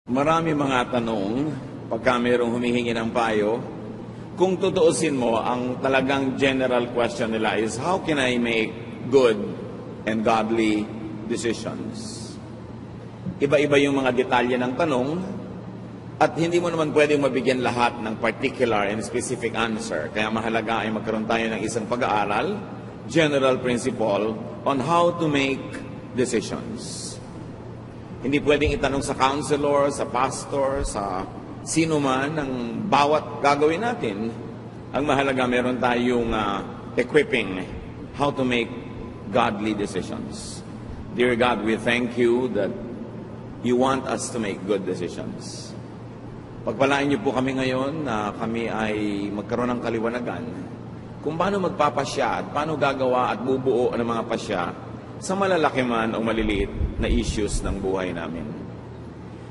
Marami mga tanong pagka mayroong humihingi ng payo. Kung tutuusin mo, ang talagang general question nila is, how can I make good and godly decisions? Iba-iba yung mga detalye ng tanong, at hindi mo naman pwedeng mabigyan lahat ng particular and specific answer. Kaya mahalaga ay magkaroon tayo ng isang pag-aaral, general principle, on how to make decisions. Hindi pwedeng itanong sa counselor, sa pastor, sa sino man ang bawat gagawin natin. Ang mahalaga, meron tayong equipping how to make godly decisions. Dear God, we thank you that you want us to make good decisions. Pagpalain niyo po kami ngayon na kami ay magkaroon ng kaliwanagan kung paano magpapasya at paano gagawa at bubuo ng mga pasya sa malalaki man o maliliit na issues ng buhay namin.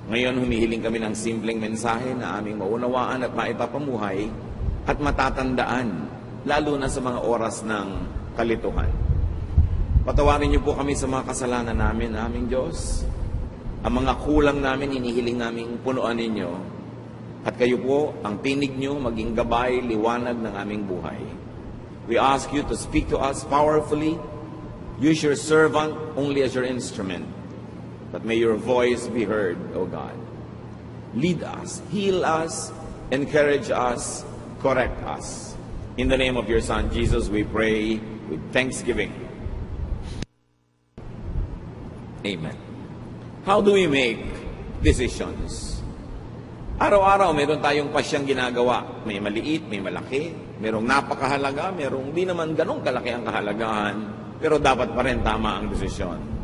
Ngayon, humihiling kami ng simpleng mensahe na aming maunawaan at maipapamuhay at matatandaan, lalo na sa mga oras ng kalituhan. Patawarin niyo po kami sa mga kasalanan namin, aming Diyos. Ang mga kulang namin, hinihiling namin punuan ninyo. At kayo po, ang tinig niyo, maging gabay, liwanag ng aming buhay. We ask you to speak to us powerfully. Use your servant only as your instrument. But may your voice be heard, O God. Lead us, heal us, encourage us, correct us. In the name of your Son, Jesus, we pray with thanksgiving. Amen. How do we make decisions? Araw-araw, meron tayong pasyang ginagawa. May maliit, may malaki. Merong napakahalaga, merong di naman ganong kalaki ang kahalagahan. Pero dapat pa rin tama ang desisyon.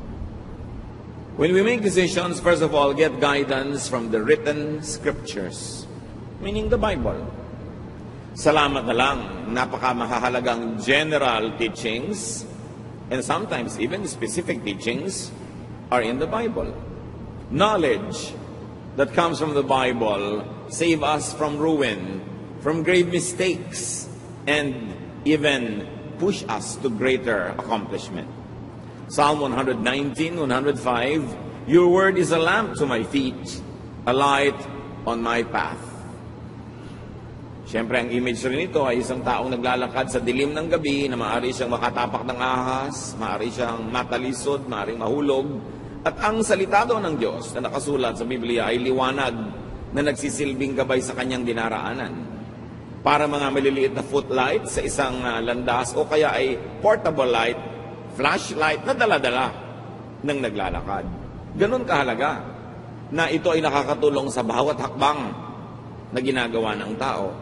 When we make decisions, first of all, get guidance from the written scriptures, meaning the Bible. Salamat na lang, napakamahalagang general teachings, and sometimes even specific teachings, are in the Bible. Knowledge that comes from the Bible save us from ruin, from grave mistakes, and even push us to greater accomplishment. Psalm 119, 105, your word is a lamp to my feet, a light on my path. Siyempre, ang image rin ito ay isang taong naglalakad sa dilim ng gabi na maaari siyang makatapak ng ahas, maaari siyang matalisod, maaari mahulog. At ang salita daw ng Diyos na nakasulat sa Biblia ay liwanag na nagsisilbing gabay sa kanyang dinaraanan. Para mga maliliit na footlight sa isang landas o kaya ay portable light, flashlight na dala-dala ng naglalakad. Ganun kahalaga na ito ay nakakatulong sa bawat hakbang na ginagawa ng tao.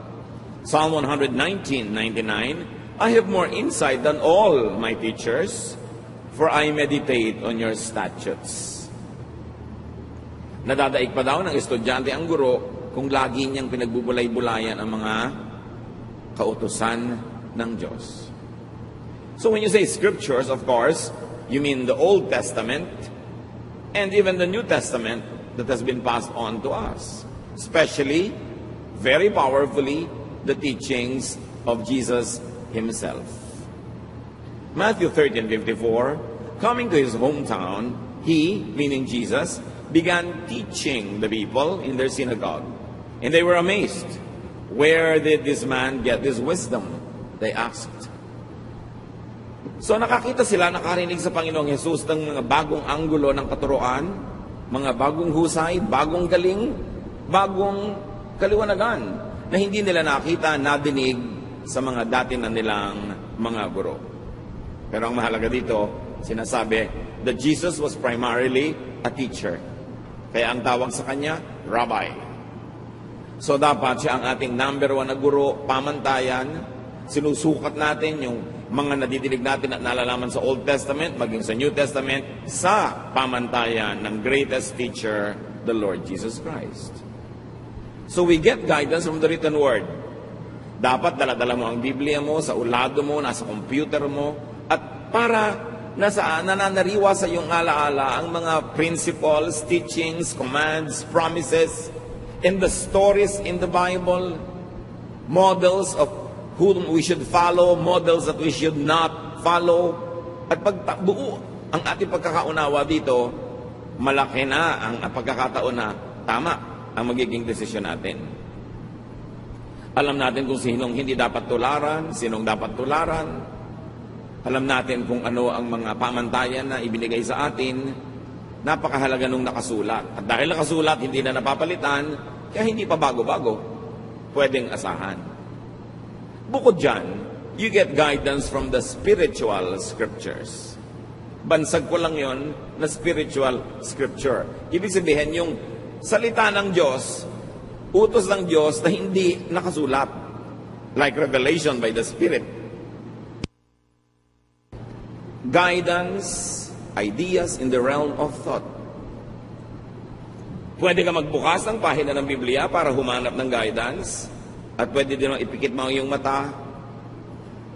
Psalm 119:99, I have more insight than all my teachers, for I meditate on your statutes. Nadadaig pa daw ng estudyante ang guro kung lagi niyang pinagbubulay-bulayan ang mga kautusan ng Diyos. So when you say scriptures, of course, you mean the Old Testament and even the New Testament that has been passed on to us. Especially, very powerfully, the teachings of Jesus Himself. Matthew 13:54, coming to His hometown, He, meaning Jesus, began teaching the people in their synagogue. And they were amazed. Where did this man get this wisdom? They asked. So nakakita sila, nakarinig sa Panginoong Jesus ng mga bagong anggulo ng katuruan, mga bagong husay, bagong galing, bagong kaliwanagan na hindi nila nakita, nadinig sa mga dati na nilang mga guro. Pero ang mahalaga dito, sinasabi that Jesus was primarily a teacher. Kaya ang tawag sa kanya, Rabbi. So dapat siya ang ating number 1 na guro, pamantayan. Sinusukat natin yung mga nadidinig natin at nalalaman sa Old Testament, maging sa New Testament, sa pamantayan ng greatest teacher, the Lord Jesus Christ. So we get guidance from the written word. Dapat dala-dala mo ang Biblia mo, sa ulado mo, nasa computer mo, at para nananariwa sa iyong alaala ang mga principles, teachings, commands, promises, and the stories in the Bible, models of whom we should follow, models that we should not follow. At pagbuo ang ating pagkakaunawa dito, malaki na ang pagkakataon na tama ang magiging desisyon natin. Alam natin kung sinong hindi dapat tularan, sinong dapat tularan. Alam natin kung ano ang mga pamantayan na ibinigay sa atin. Napakahalaga nung nakasulat. At dahil nakasulat, hindi na napapalitan, kaya hindi pa bago-bago. Pwedeng asahan. Bukod dyan, you get guidance from the spiritual scriptures. Bansag ko lang yon na spiritual scripture. Ibig sabihin, yung salita ng Diyos, utos ng Diyos na hindi nakasulat. Like revelation by the Spirit. Guidance, ideas in the realm of thought. Pwede ka magbukas ng pahina ng Biblia para humanap ng guidance. At pwede din ipikit mo ang iyong mata,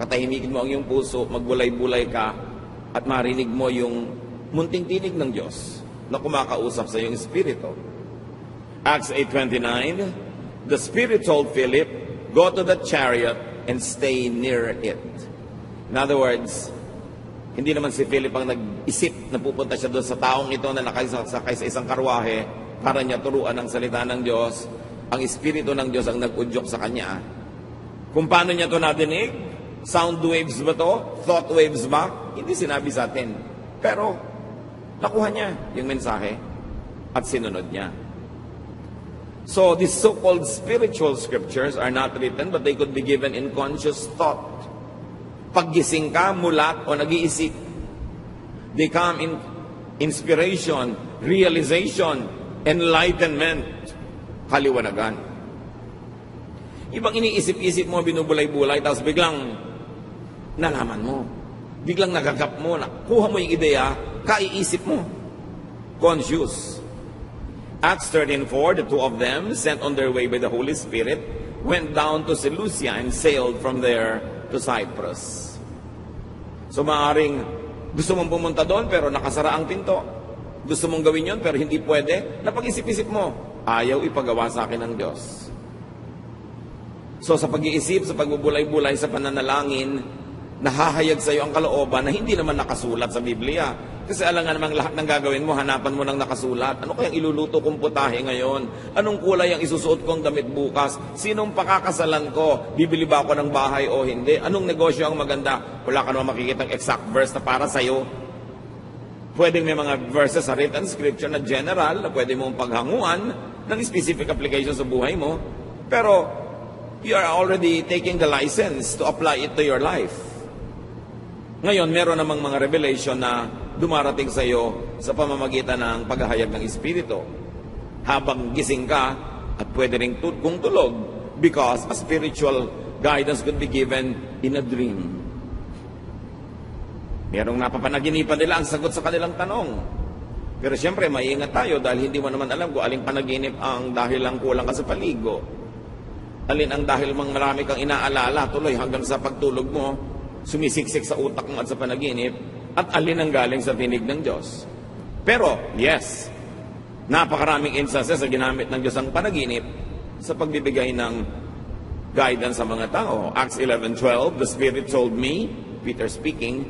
katahimikin mo ang iyong puso, magbulay-bulay ka, at marinig mo yung munting tinig ng Diyos na kumakausap sa iyong espiritu. Acts 8:29, the Spirit told Philip, go to the chariot and stay near it. In other words, hindi naman si Philip ang nag-isip na pupunta siya doon sa taong ito na nakasakay sa isang karwahe para niya turuan ang salita ng Diyos. Ang Espiritu ng Diyos ang nag-udyok sa kanya. Kung paano niya ito nadinig? Sound waves ba to? Thought waves ba? Hindi sinabi sa atin. Pero, nakuha niya yung mensahe at sinunod niya. So, these so-called spiritual scriptures are not written, but they could be given in conscious thought. Paggising ka, mulat, o nag-iisip, they come in inspiration, realization, enlightenment, kaliwanagan. Ibang iniisip-isip mo, binubulay-bulay, tapos biglang nalaman mo. Biglang nagagap mo, kuha mo yung ideya, kaiisip mo. Conscious. Acts 13:4, the two of them, sent on their way by the Holy Spirit, went down to Seleucia and sailed from there to Cyprus. So maaaring gusto mong pumunta doon pero nakasara ang pinto. Gusto mong gawin yon pero hindi pwede. Napag-isip-isip mo, ayaw ipagawa sa akin ng Diyos. So sa pag-iisip, sa pagbubulay-bulay, sa pananalangin, nahahayag sa iyo ang kalooban na hindi naman nakasulat sa Biblia. Kasi alam nga namang lahat ng gagawin mo, hanapan mo ng nakasulat. Ano kayang iluluto kong putahe ngayon? Anong kulay ang isusuot kong damit bukas? Sinong pakakasalan ko? Bibili ba ako ng bahay o hindi? Anong negosyo ang maganda? Wala ka naman makikitang exact verse na para sa'yo. Pwedeng may mga verses sa written scripture na general na pwede mong paghanguan ng specific application sa buhay mo. Pero you are already taking the license to apply it to your life. Ngayon, meron namang mga revelation na dumarating sa iyo sa pamamagitan ng paghahayag ng Espiritu. Habang gising ka, at pwede rin kung tulog, because a spiritual guidance could be given in a dream. Merong napapanaginipan nila ang sagot sa kanilang tanong. Pero siyempre, maingat tayo dahil hindi mo naman alam kung aling panaginip ang dahil lang kulang ka sa paligo. Alin ang dahil marami kang inaalala tuloy hanggang sa pagtulog mo, sumisiksik sa utak mo at sa panaginip, at alin ang galing sa tinig ng Diyos. Pero, yes, napakaraming instances na ginamit ng Diyos ang panaginip sa pagbibigay ng guidance sa mga tao. Acts 11:12, the Spirit told me, Peter speaking,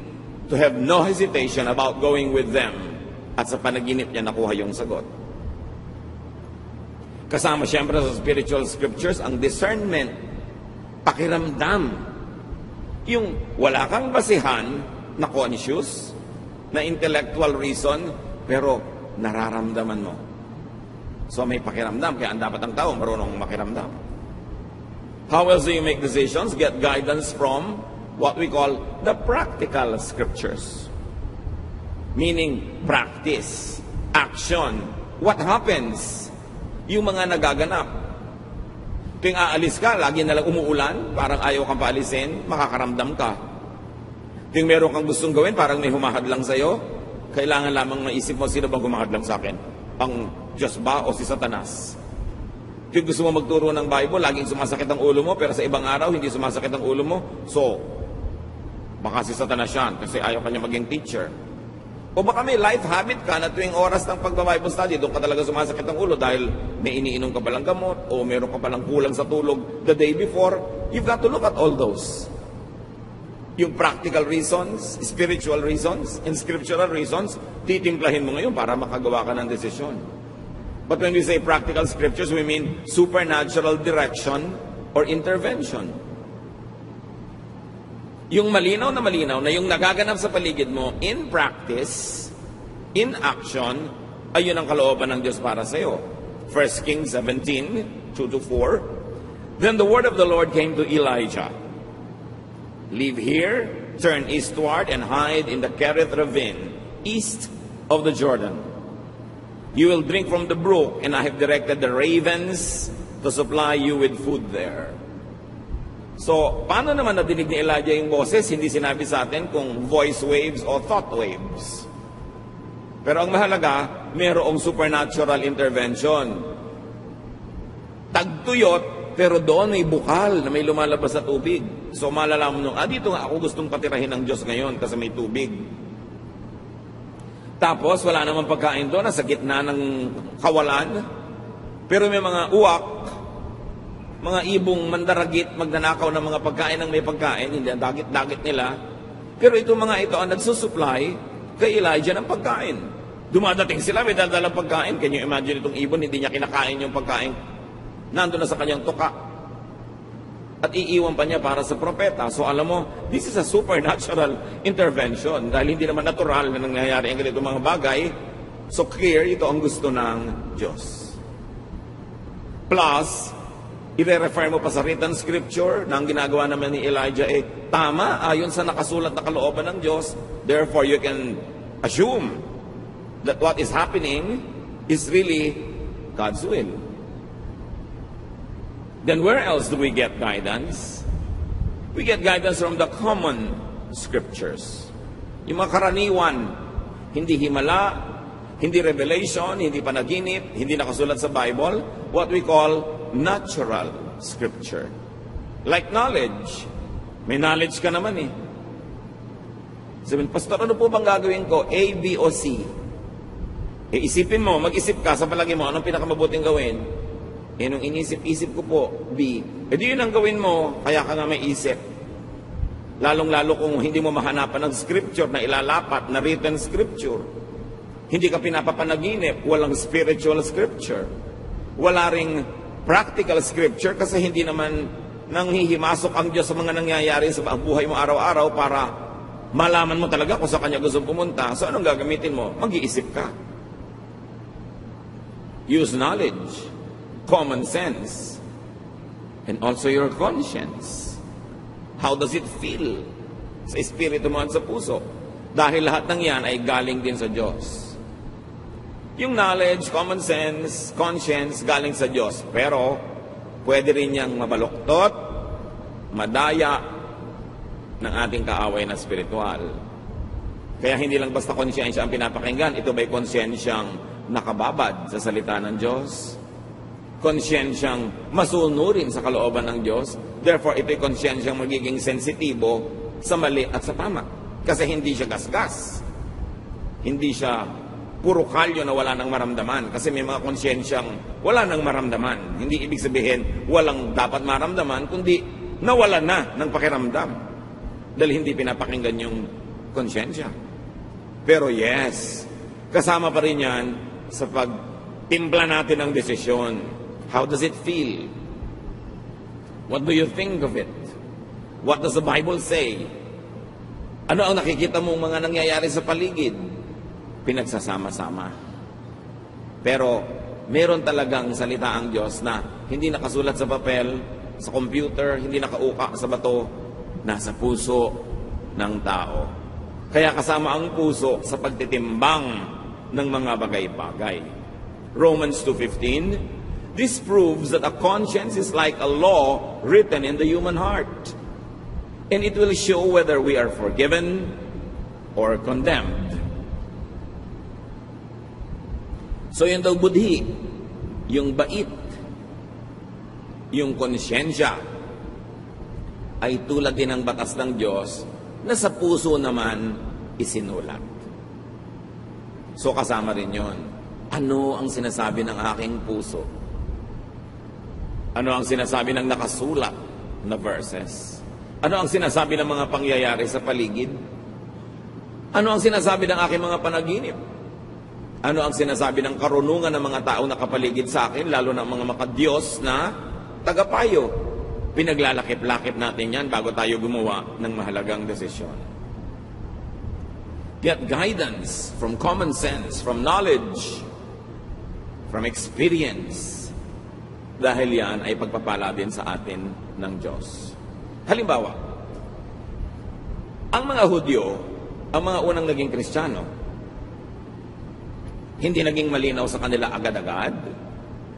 to have no hesitation about going with them. At sa panaginip niya nakuha yung sagot. Kasama siyempre sa spiritual scriptures ang discernment, pakiramdam. Yung wala kang basihan na conscious, na intellectual reason, pero nararamdaman mo. So may pakiramdam, kaya ang dapat ang tao marunong makiramdam. How else do you make decisions? Get guidance from what we call the practical scriptures. Meaning, practice, action. What happens? Yung mga nagaganap. Tuwing aalis ka, lagi nalang umuulan, parang ayaw kang paalisin, makakaramdam ka. Tuwing meron kang gustong gawin, parang may humahadlang sa'yo, kailangan lamang maisip mo, sino bang humahadlang sa akin? Ang Diyos ba o si Satanas? Tuwing gusto mo magturo ng Bible, laging sumasakit ang ulo mo, pero sa ibang araw, hindi sumasakit ang ulo mo. So, baka si Satanas yan, kasi ayaw kanya maging teacher. O baka may life habit ka na tuwing oras ng pagbabible study, doon ka talaga sumasakit ang ulo dahil may iniinom ka palang gamot o meron ka palang kulang sa tulog the day before. You've got to look at all those. Yung practical reasons, spiritual reasons, and scriptural reasons, titimplahin mo ngayon para makagawa ka ng desisyon. But when we say practical scriptures, we mean supernatural direction or intervention. Yung malinaw na yung nagaganap sa paligid mo, in practice, in action, ayun ang kalooban ng Diyos para sa iyo. 1 Kings 17, 2-4. Then the word of the Lord came to Elijah. Leave here, turn eastward, and hide in the Kerith ravine, east of the Jordan. You will drink from the brook, and I have directed the ravens to supply you with food there. So, paano naman nadinig ni Elijah yung boses? Hindi sinabi sa atin kung voice waves o thought waves. Pero ang mahalaga, mayroong supernatural intervention. Tagtuyot, pero doon may bukal na may lumalabas sa tubig. So, malalaman nyo, dito nga ako gustong patirahin ng Diyos ngayon kasi may tubig. Tapos, wala namang pagkain doon, nasa gitna ng kawalan. Pero may mga uwak, mga ibong mandaragit, magnanakaw ng mga pagkain ng may pagkain, hindi ang dagit-dagit nila. Pero itong mga ito ang nagsusupply kay Elijah ng pagkain. Dumadating sila, may dadalang pagkain. Can you imagine itong ibon, hindi niya kinakain yung pagkain. Nandun na sa kanyang tuka. At iiwan pa niya para sa propeta. So alam mo, this is a supernatural intervention. Dahil hindi naman natural na nangyayari ang ganito mga bagay. So clear, ito ang gusto ng Diyos. Plus, i-refer mo pa sa written scripture na ang ginagawa naman ni Elijah tama, ayon sa nakasulat na kalooban ng Diyos. Therefore, you can assume that what is happening is really God's will. Then where else do we get guidance? We get guidance from the common scriptures. Yung mga karaniwan, hindi himala, hindi revelation, hindi panaginip, hindi nakasulat sa Bible, what we call natural scripture. Like knowledge. May knowledge ka naman eh. Sabihin, Pastor, ano po bang gagawin ko? A, B, o C? Isipin mo, mag-isip ka sa palagi mo, anong pinakamabuting gawin? Nung inisip-isip ko po, B. Di yun ang gawin mo, kaya ka nga may isip. Lalong-lalo kung hindi mo mahanapan ng scripture na ilalapat, na written scripture. Hindi ka pinapapanaginip, walang spiritual scripture. Wala ring practical scripture kasi hindi naman nanghihimasok ang Diyos sa mga nangyayari sa buhay mo araw-araw para malaman mo talaga kung sa Kanya gusto pumunta. So anong gagamitin mo? Mag-iisip ka. Use knowledge, common sense, and also your conscience. How does it feel sa espiritu mo at sa puso? Dahil lahat ng yan ay galing din sa Diyos. Yung knowledge, common sense, conscience, galing sa Diyos. Pero, pwede rin niyang mabaluktot, madaya ng ating kaaway na spiritual. Kaya hindi lang basta konsyensya ang pinapakinggan, ito ba'y konsyensyang nakababad sa salita ng Diyos? Konsyensyang masunurin sa kalooban ng Diyos. Therefore, ito'y konsyensyang magiging sensitibo sa mali at sa tama. Kasi hindi siya gasgas. Hindi siya puro kalyo na wala nang maramdaman. Kasi may mga konsyensyang wala nang maramdaman. Hindi ibig sabihin walang dapat maramdaman, kundi nawala na ng pakiramdam. Dahil hindi pinapakinggan yung konsyensya. Pero yes, kasama pa rin yan sa pagtimpla natin ng desisyon. How does it feel? What do you think of it? What does the Bible say? Ano ang nakikita mong mga nangyayari sa paligid? Pinagsasama-sama. Pero meron talagang salita ang Diyos na hindi nakasulat sa papel, sa computer, hindi nakauka sa bato, nasa puso ng tao. Kaya kasama ang puso sa pagtitimbang ng mga bagay-bagay. Romans 2:15, this proves that a conscience is like a law written in the human heart. And it will show whether we are forgiven or condemned. So yun daw budhi, yung bait, yung konsyensya, ay tulad din ng batas ng Diyos na sa puso naman isinulat. So kasama rin yun. Ano ang sinasabi ng aking puso? Ano ang sinasabi ng nakasulat na verses? Ano ang sinasabi ng mga pangyayari sa paligid? Ano ang sinasabi ng aking mga panaginip? Ano ang sinasabi ng karunungan ng mga tao na kapaligid sa akin, lalo ng mga makadiyos na tagapayo? Pinaglalakip-lakip natin yan bago tayo gumawa ng mahalagang desisyon. Get guidance from common sense, from knowledge, from experience. Dahil yan ay pagpapala din sa atin ng Diyos. Halimbawa, ang mga Hudyo, ang mga unang naging Kristiyano, hindi naging malinaw sa kanila agad-agad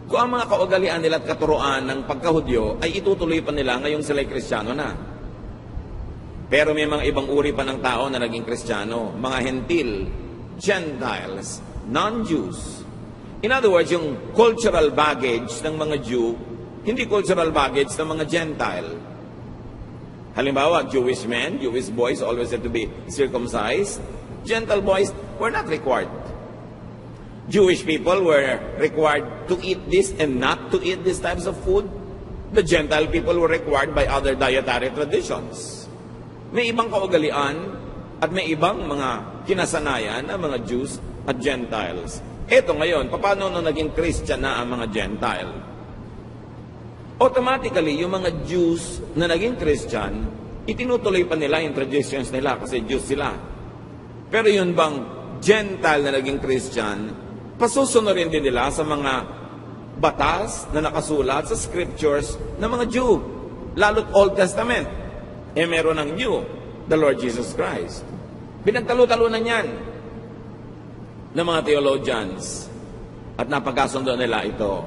kung ang mga kaugalian nila at katuruan ng pagkahudyo ay itutuloy pa nila ngayong sila'y Kristiyano na. Pero may mga ibang uri pa ng tao na naging Kristiyano, mga Hentil, Gentiles, non-Jews. In other words, yung cultural baggage ng mga Jew, hindi cultural baggage ng mga Gentile. Halimbawa, Jewish men, Jewish boys always had to be circumcised. Gentile boys were not required. Jewish people were required to eat this and not to eat these types of food. The Gentile people were required by other dietary traditions. May ibang kaugalian at may ibang mga kinasanayan ng mga Jews at Gentiles. Eto ngayon, paano nung naging Christian na ang mga Gentile? Automatically, yung mga Jews na naging Christian, itinutuloy pa nila yung traditions nila kasi Jews sila. Pero yun bang Gentile na naging Christian, pasusunurin din nila sa mga batas na nakasulat sa scriptures ng mga Jew, lalo't Old Testament. Meron ng New, the Lord Jesus Christ. Pinagtalo-talunan yan ng mga theologians at napagkasundo nila ito.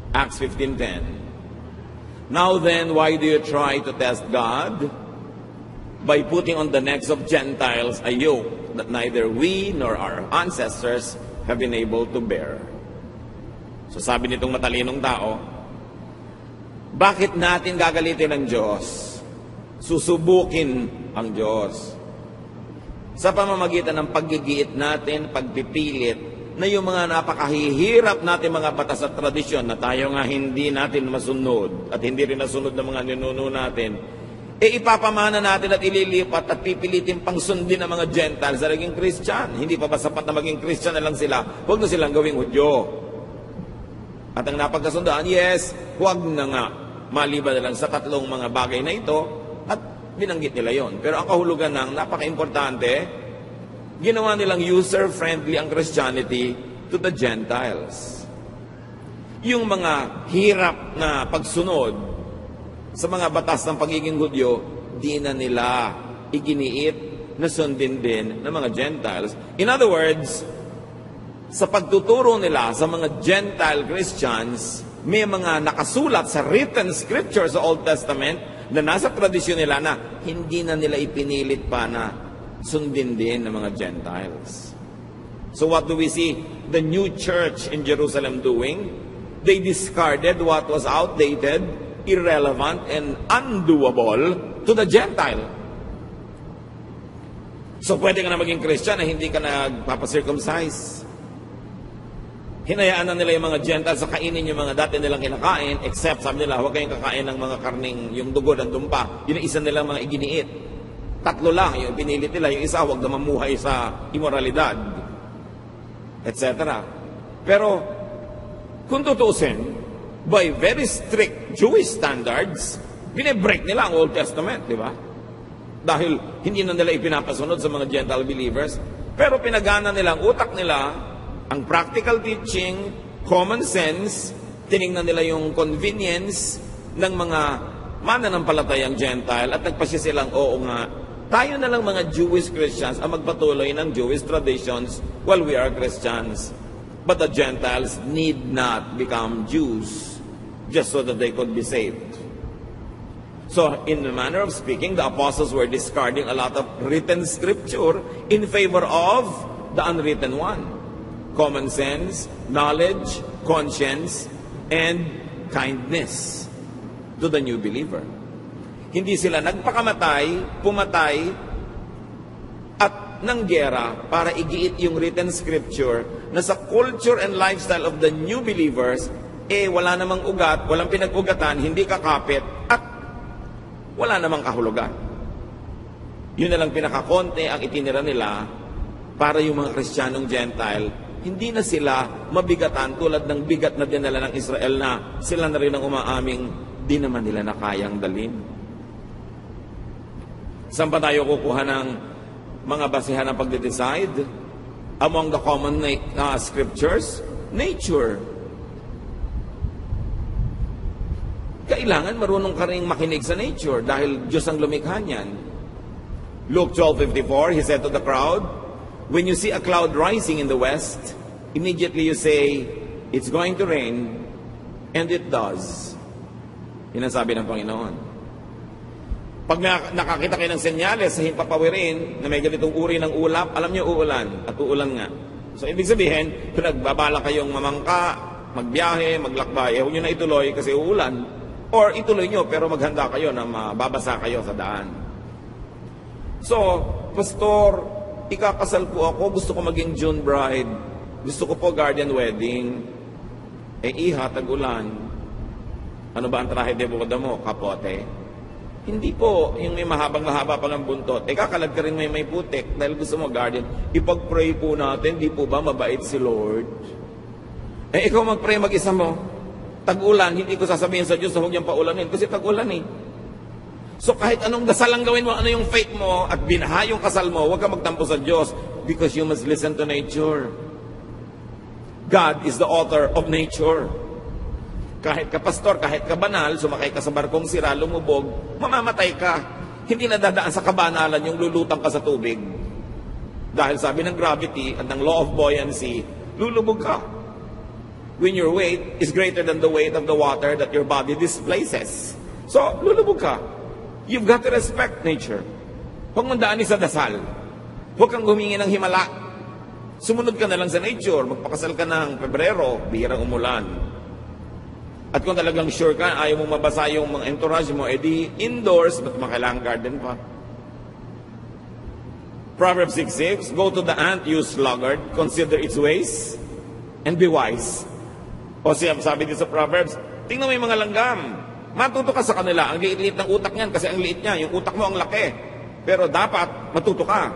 Acts 15:10. Now then, why do you try to test God? By putting on the necks of Gentiles a yoke that neither we nor our ancestors have been able to bear. So sabi nitong matalinong tao, bakit natin gagalitin ang Diyos? Susubukin ang Diyos. Sa pamamagitan ng paggigiit natin, pagpipilit, na yung mga napakahihirap natin mga batas at tradisyon na tayo nga hindi natin masunod at hindi rin nasunod ng mga ninuno natin, ipapamana natin at ililipat at pipilitin pang sundin ng mga Gentiles sa naging Christian. Hindi pa ba sapat na maging Christian na lang sila? Huwag na silang gawing Hudyo. At ang napagkasundaan, yes, huwag na nga. Maliban na lang sa tatlong mga bagay na ito at binanggit nila yon. Pero ang kahulugan ng napaka-importante, ginawa nilang user-friendly ang Christianity to the Gentiles. Yung mga hirap na pagsunod sa mga batas ng pagiging Hudyo, di na nila iginiit na sundin din ng mga Gentiles. In other words, sa pagtuturo nila sa mga Gentile Christians, may mga nakasulat sa written scripture sa Old Testament na nasa tradisyon nila na hindi na nila ipinilit pa na sundin din ng mga Gentiles. So what do we see the new church in Jerusalem doing? They discarded what was outdated, irrelevant, and undoable to the Gentile. So pwede ka na maging Christian na hindi ka nagpapacircumcise. Hinayaan na nila yung mga Gentiles sa kainin yung mga dati nilang kinakain, except sabi nila, huwag kayong kakain ng mga karning, yung dugo ng dumpa. Yun ang isa nilang mga iginiit. 3 lang, yung pinilit nila, yung isa, huwag na mamuhay sa immoralidad, etc. Pero, kung tutusin, by very strict Jewish standards, binibreak nila ang Old Testament, di ba? Dahil hindi na nila ipinapasunod sa mga Gentile believers, pero pinagana nila ang utak nila, ang practical teaching, common sense, tinignan nila yung convenience ng mga mananampalatayang Gentile at nagpasya silang, oo nga, tayo na lang mga Jewish Christians ang magpatuloy ng Jewish traditions while we are Christians. But the Gentiles need not become Jews just so that they could be saved. So, in the manner of speaking, the apostles were discarding a lot of written scripture in favor of the unwritten one. Common sense, knowledge, conscience, and kindness to the new believer. Hindi sila nagpakamatay, pumatay, at nanggera para igiit yung written scripture na sa culture and lifestyle of the new believers, wala namang ugat, walang pinag-ugatan, hindi kakapit, at wala namang kahulugan. Yun na lang pinakakonte ang itinira nila para yung mga Kristiyanong Gentile hindi na sila mabigatan tulad ng bigat na dinala ng Israel na sila na rin ang umaaming di naman nila na kayang dalhin. Saan pa tayo kukuha ng mga basehan ng pagde-decide? Among the common scriptures, nature. Kailangan marunong ka rin makinig sa nature dahil Diyos ang lumikha niyan. Luke 12:54, he said to the crowd, when you see a cloud rising in the west, immediately you say, it's going to rain, and it does. Yun ang sabi ng Panginoon. Pag nakakita kayo ng senyales sa himpapawirin na may ganitong uri ng ulap, alam niyo uulan, at uulan nga. So ibig sabihin, kung nagbabala kayong mamangka, magbiyahe, maglakbay, huwag niyo na ituloy kasi uulan. Or ituloy niyo pero maghanda kayo na mababasa kayo sa daan. So, Pastor, ikakasal po ako, gusto ko maging June bride, gusto ko po guardian wedding, iha, tag-ulan. Ano ba ang trahe de boda mo? Kapote? Hindi po, yung may mahabang-mahaba pa ng buntot. Kakalad ka rin may putik dahil gusto mo guardian. Ipag-pray po natin, di po ba mabait si Lord? Ikaw mag-pray mag-isa mo. Tag-ulan, hindi ko sasabihin sa Diyos na huwag niyang paulanin kasi tag-ulan eh. So kahit anong dasal ang gawin mo, ano yung faith mo, at binaha yung kasal mo, huwag ka magtampo sa Diyos because you must listen to nature. God is the author of nature. Kahit ka pastor, kahit ka banal, sumakay ka sa barkong sira, lumubog, mamamatay ka. Hindi na dadaan sa kabanalan yung lulutang ka sa tubig. Dahil sabi ng gravity at ng law of buoyancy, lulubog ka. When your weight is greater than the weight of the water that your body displaces. So, lulubog ka. You've got to respect nature. Huwag mong daanin sa dasal. Huwag kang humingi ng himala. Sumunod ka na lang sa nature. Magpakasal ka ng Pebrero, bihirang umulan. At kung talagang sure ka, ayaw mong mabasa yung mga entourage mo, edi indoors, ba't makailangang garden pa? Proverbs 6:6, go to the ant, you sluggard, consider its ways, and be wise. O sabi din sa Proverbs, tingnan mo yung mga langgam. Matuto ka sa kanila. Ang liit-liit ng utak niyan kasi ang liit niya. Yung utak mo ang laki. Pero dapat matuto ka.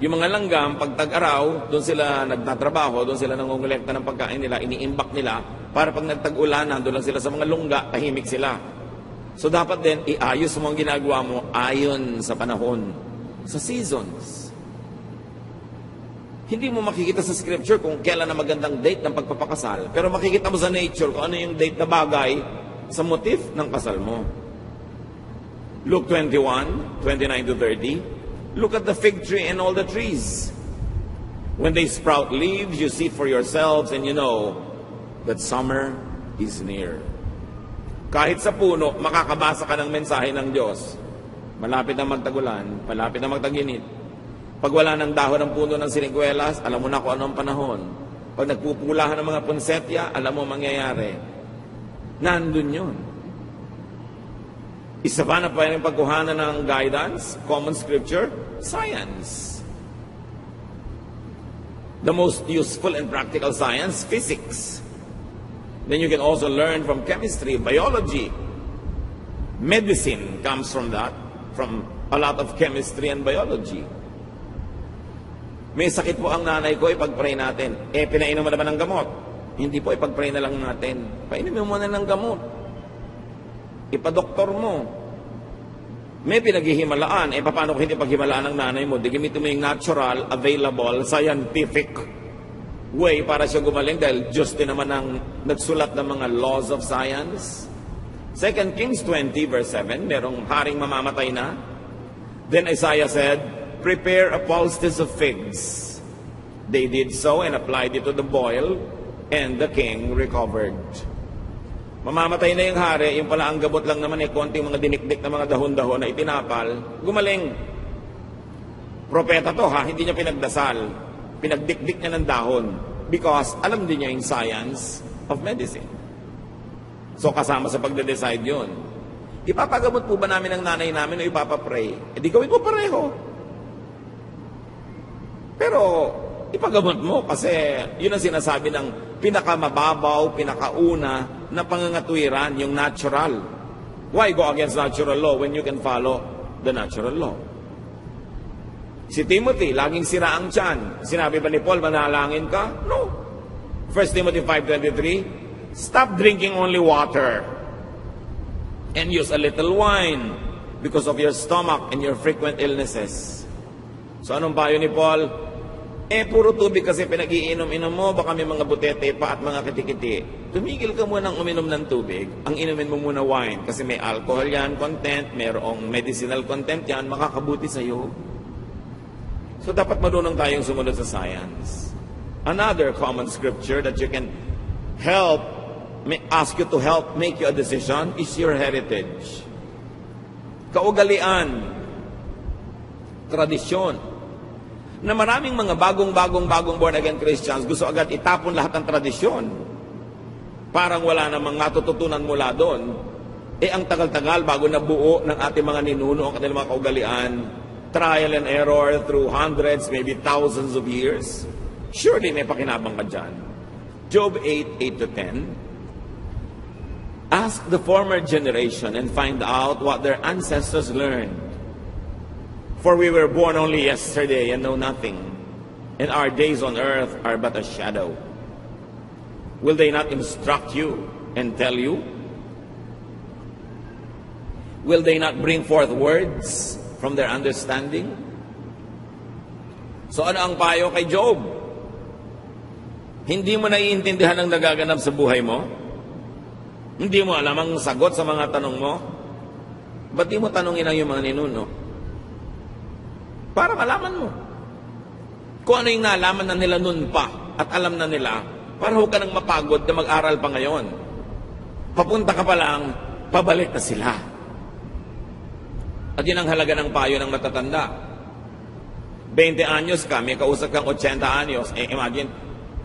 Yung mga langgam, pag tag-araw, doon sila nagtatrabaho, doon sila nangongolekta ng pagkain nila, iniimbak nila, para pag nagtag-ulan, doon lang sila sa mga lungga, tahimik sila. So dapat din, iayos mo ang ginagawa mo ayon sa panahon, sa seasons. Hindi mo makikita sa scripture kung kailan na magandang date ng pagpapakasal. Pero makikita mo sa nature kung ano yung date na bagay sa motif ng kasal mo. Luke 21:29-30. Look at the fig tree and all the trees. When they sprout leaves, you see for yourselves and you know that summer is near. Kahit sa puno, makakabasa ka ng mensahe ng Diyos. Malapit na magtagulan, malapit na magtaginit. Pag wala ng dahon ng puno ng siniguelas, alam mo na kung ano ang panahon. Pag nagpupulahan ng mga ponsetya, alam mo mangyayari. Nandun yun. Isa pa na pwedeng pagkuhanan ng guidance, common scripture, science. The most useful and practical science, physics. Then you can also learn from chemistry, biology. Medicine comes from that, from a lot of chemistry and biology. May sakit po ang nanay ko, ipag-pray natin. Pinainom mo naman ng gamot. Hindi po, ipag-pray na lang natin. Painumin mo na ng gamot. Ipadoktor mo. May pinaghihimalaan. Paano kung hindi paghimalaan ng nanay mo? Di gamitin mo yung natural, available, scientific way para siya gumaling dahil Diyos din naman ang nagsulat ng mga laws of science. 2 Kings 20:7, merong haring mamamatay na. Then Isaiah said, prepare a poultice of figs. They did so and applied it to the boil, and the king recovered. Mamamatay na yung hari, yung pala ang gabot lang naman konting mga dinikdik na mga dahon-dahon na itinapal, gumaling. Propeta to ha, hindi niya pinagdasal. Pinagdikdik niya ng dahon because alam din niya yung science of medicine. So kasama sa pagde-decide yun. Ipapagamot po ba namin ang nanay namin o ipapapray? Di gawin mo pareho. Pero ipagamot mo kasi yun ang sinasabi ng pinakamababaw, pinakauna na pangangatwiran, yung natural. Why go against natural law when you can follow the natural law? Si Timothy, laging sira ang tiyan. Sinabi ba ni Paul, manalangin ka? No. 1 Timothy 5:23, stop drinking only water and use a little wine because of your stomach and your frequent illnesses. So anong payo ni Paul? Puro tubig kasi pinag-iinom-inom mo, baka may mga butete pa at mga kitikiti. Tumigil ka muna ng uminom ng tubig. Ang inumin mo muna wine kasi may alcohol yan, content, mayroong medicinal content yan, makakabuti sa'yo. So dapat marunong tayong sumunod sa science. Another common scripture that you can ask you to help make you a decision is your heritage. Kaugalian, tradisyon, na maraming mga bagong born again Christians gusto agad itapon lahat ng tradisyon. Parang wala namang matututunan mula doon. Ang tagal-tagal bago nabuo ng ating mga ninuno ang kanilang mga kaugalian, trial and error through hundreds, maybe thousands of years. Surely may pakinabang ka dyan. Job 8:8-10. Ask the former generation and find out what their ancestors learned. For we were born only yesterday and know nothing, and our days on earth are but a shadow. Will they not instruct you and tell you? Will they not bring forth words from their understanding? So ano ang payo kay Job? Hindi mo naiintindihan ang nagaganap sa buhay mo? Hindi mo alam ang sagot sa mga tanong mo? Ba't di mo tanongin ang iyong mga ninuno? Para malaman mo. Kung ano yung naalaman na nila noon pa at alam na nila, para huwag ka nang mapagod na mag-aral pa ngayon. Papunta ka pa lang, pabalik na sila. At yun ang halaga ng payo ng matatanda. 20 anyos ka, may kausap kang 80 anyos. Imagine,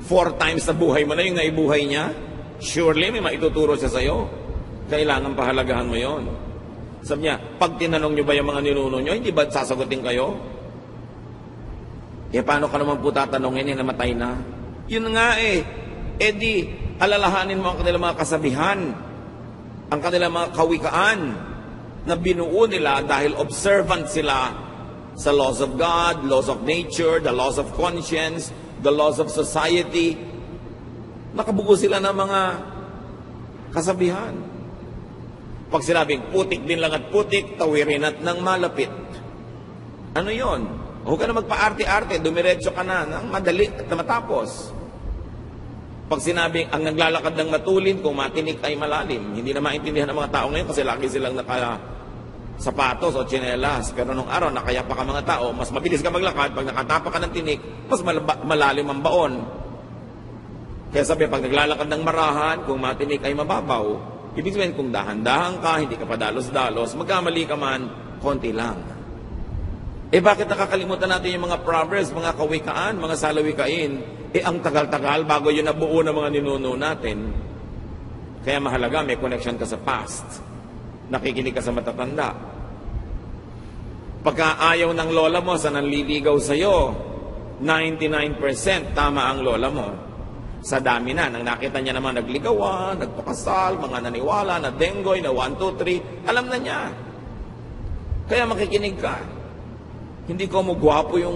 4 times na buhay mo na yung naibuhay niya. Surely may maituturo siya sa'yo. Kailangan pahalagahan mo yon. Sabi niya, pag tinanong niyo ba yung mga ninuno niyo, hindi ba sasagutin kayo? Paano ka naman po tatanungin, namatay na? Yun nga di, alalahanin mo ang kanilang mga kasabihan, ang kanilang mga kawikaan, na binuo nila dahil observant sila sa laws of God, laws of nature, the laws of conscience, the laws of society. Nakabuo sila ng mga kasabihan. Pag sinabing putik din lang at putik, tawirin at nang malapit. Ano yon? Huwag ka na magpa-arte-arte, dumiretso ka na ng madali at na matapos. Pag sinabing ang naglalakad ng matulin, kung matinik ay malalim, hindi na maintindihan ng mga tao ngayon kasi lagi silang naka-sapatos o tsinelas. Pero nung araw, nakayapa ka mga tao, mas mabilis ka maglakad, pag nakatapa ka ng tinik, mas malalim ang baon. Kaya sabi, pag naglalakad ng marahan, kung matinik ay mababaw, ibig sabihin kung dahan-dahan ka, hindi ka pa dalos-dalos, magkamali ka man, konti lang. Bakit nakakalimutan natin yung mga proverbs, mga kawikaan, mga salawikain? Ang tagal-tagal bago yun nabuo ng mga ninuno natin. Kaya mahalaga, may connection ka sa past. Nakikinig ka sa matatanda. Pagka ayaw ng lola mo sa nanliligaw sa'yo, 99% tama ang lola mo. Sa dami na, nang nakita niya naman nagligawan, nagpakasal, mga naniwala, na denggoy, na 1, 2, 3, alam na niya. Kaya makikinig ka. Hindi ko mo gwapo yung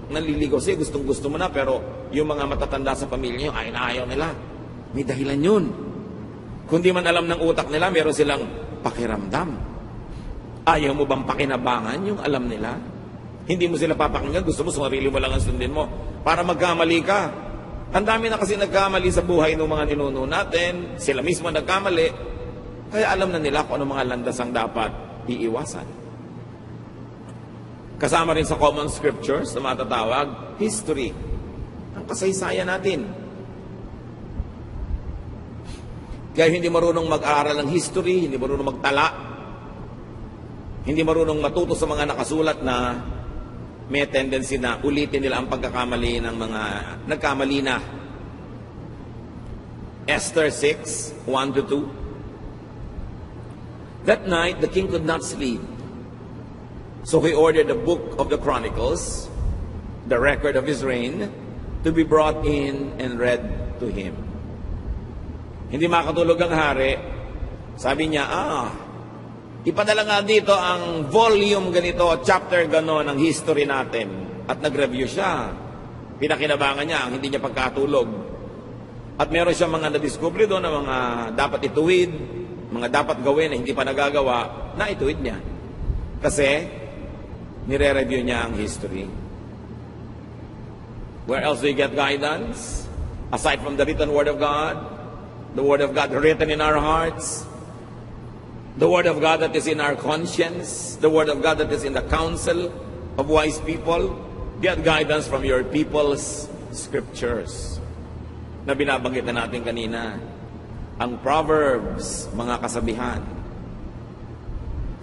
nanliligaw sa'yo, gustong-gusto mo na, pero yung mga matatanda sa pamilya nyo, ayaw nila. May dahilan yun. Kung di man alam ng utak nila, meron silang pakiramdam. Ayaw mo bang pakinabangan yung alam nila? Hindi mo sila papakinggan, gusto mo, sarili mo lang ang sundin mo. Para magkamali ka. Ang dami na kasi nagkamali sa buhay ng mga ninuno natin, sila mismo nagkamali, kaya alam na nila kung ano mga landas ang dapat iiwasan. Kasama rin sa common scriptures na matatawag, history. Ang kasaysayan natin. Kaya hindi marunong mag-aaral ng history, hindi marunong magtala, hindi marunong matuto sa mga nakasulat na may tendency na ulitin nila ang pagkakamali ng mga nagkamali na. Esther 6, 1-2. That night, the king could not sleep. So he ordered the book of the Chronicles, the record of his reign, to be brought in and read to him. Hindi makatulog ang hari. Sabi niya, Ipadala nga dito ang volume ganito, chapter gano'n, ng history natin. At nag-review siya. Pinakinabangan niya ang hindi niya pagkatulog. At meron siyang mga na-discovery doon na mga dapat ituwid, mga dapat gawin na hindi pa nagagawa, na ituwid niya. Kasi, nire-review niya ang history. Where else do you get guidance? Aside from the written Word of God, the Word of God written in our hearts, the Word of God that is in our conscience, the Word of God that is in the counsel of wise people, get guidance from your people's scriptures. Na binabanggit na natin kanina, ang Proverbs, mga kasabihan.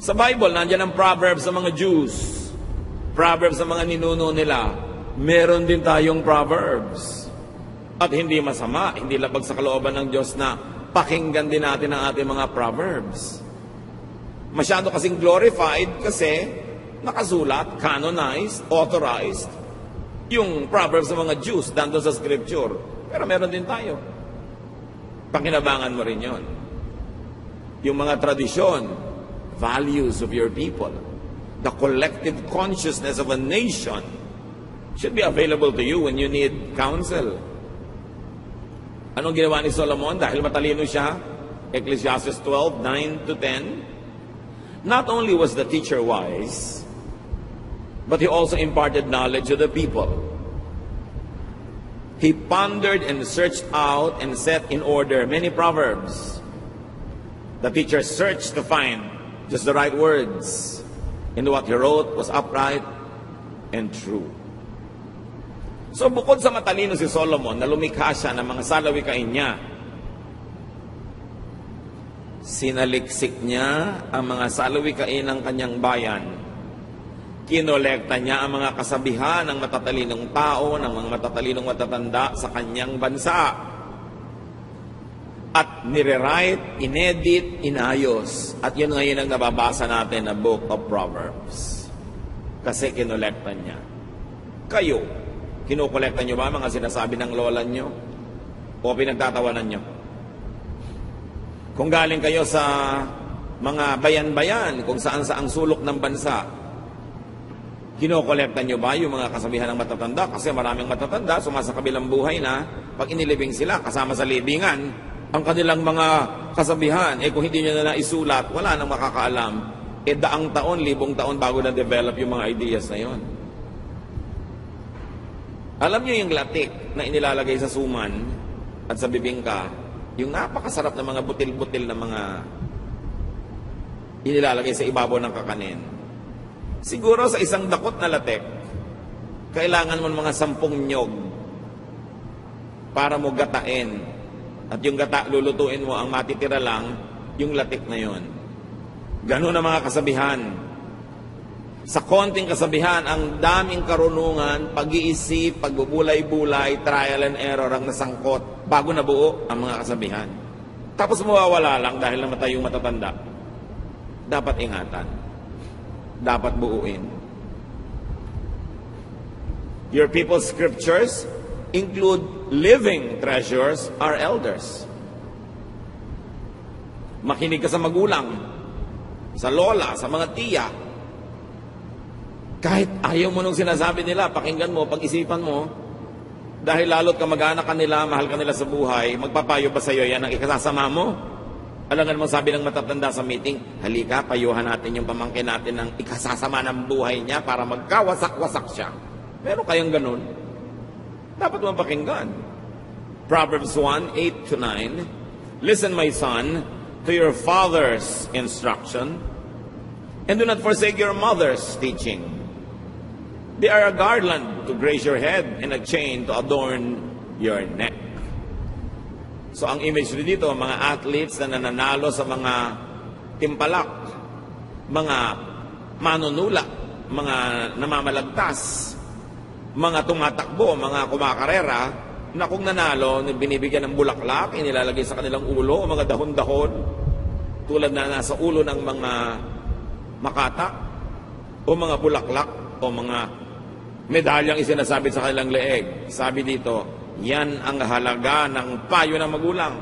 Sa Bible, nandiyan ang Proverbs sa mga Jews, Proverbs sa mga ninuno nila. Meron din tayong Proverbs. At hindi masama, hindi labag sa kalooban ng Diyos na pakinggan din natin ang ating mga Proverbs. Masyado kasing glorified kasi nakasulat, canonized, authorized, yung Proverbs ng mga Jews dando sa Scripture. Pero meron din tayo. Pakinabangan mo rin yon. Yung mga tradisyon, values of your people, the collective consciousness of a nation should be available to you when you need counsel. Anong ginawa ni Solomon? Dahil matalino siya, Ecclesiastes 12, 9 to 10, not only was the teacher wise, but he also imparted knowledge to the people. He pondered and searched out and set in order many proverbs. The teacher searched to find just the right words, and what he wrote was upright and true. So bukod sa matalino si Solomon na lumikha siya ng mga salawikain niya, sinaliksik niya ang mga salawikain ng kanyang bayan. Kinolekta niya ang mga kasabihan ng matatalinong tao, ng mga matatalinong matatanda sa kanyang bansa. At nire-write, inedit, inayos. At yun ngayon ang nababasa natin na Book of Proverbs. Kasi kinolekta niya. Kayo, kinukolekta niyo ba mga sinasabi ng lola niyo? O pinagtatawanan niyo? Kung galing kayo sa mga bayan-bayan, kung saan-saang sulok ng bansa, kinokolekta nyo ba yung mga kasabihan ng matatanda? Kasi maraming matatanda, sumasakabilang buhay na, pag inilibing sila, kasama sa libingan, ang kanilang mga kasabihan, kung hindi nyo na naisulat, wala nang makakaalam. Daang taon, libong taon bago na-develop yung mga ideas na yon. Alam nyo yung latik na inilalagay sa suman at sa bibingka, yung napakasarap na mga butil-butil na mga inilalagay sa ibabaw ng kakanin. Siguro sa isang dakot na latek, kailangan mo ng mga 10 nyog para mo gatain. At yung gata, lulutuin mo, ang matitira lang, yung latik na yon. Ganun ang mga kasabihan. Sa konting kasabihan, ang daming karunungan, pag-iisip, pagbubulay-bulay, trial and error ang nasangkot bago nabuo ang mga kasabihan. Tapos mawawala lang dahil namatay yung matatanda. Dapat ingatan. Dapat buuin. Your people's scriptures include living treasures, our elders. Makinig ka sa magulang, sa lola, sa mga tiya. Kahit ayaw mo nung sinasabi nila, pakinggan mo, pag-isipan mo, dahil lalo't kamag-anak ka nila, mahal ka nila sa buhay, magpapayo ba sa'yo yan ang ikasasama mo? Alangan mo sabi ng matatanda sa meeting, halika, payuhan natin yung pamangkin natin ng ikasasama ng buhay niya para magkawasak-wasak siya. Meron kayong ganun? Dapat mo pakinggan. Proverbs 1, 8 to 9, listen, my son, to your father's instruction, and do not forsake your mother's teaching. They are a garland to grace your head and a chain to adorn your neck. So ang image dito, mga athletes na nananalo sa mga timpalak, mga manunula, mga namamalagtas, mga tumatakbo, mga kumakarera, na kung nanalo, binibigyan ng bulaklak, inilalagay sa kanilang ulo, o mga dahon-dahon, tulad na nasa ulo ng mga makata, o mga bulaklak, o mga medalyang isinasabi sa kanilang leeg. Sabi dito, yan ang halaga ng payo ng magulang.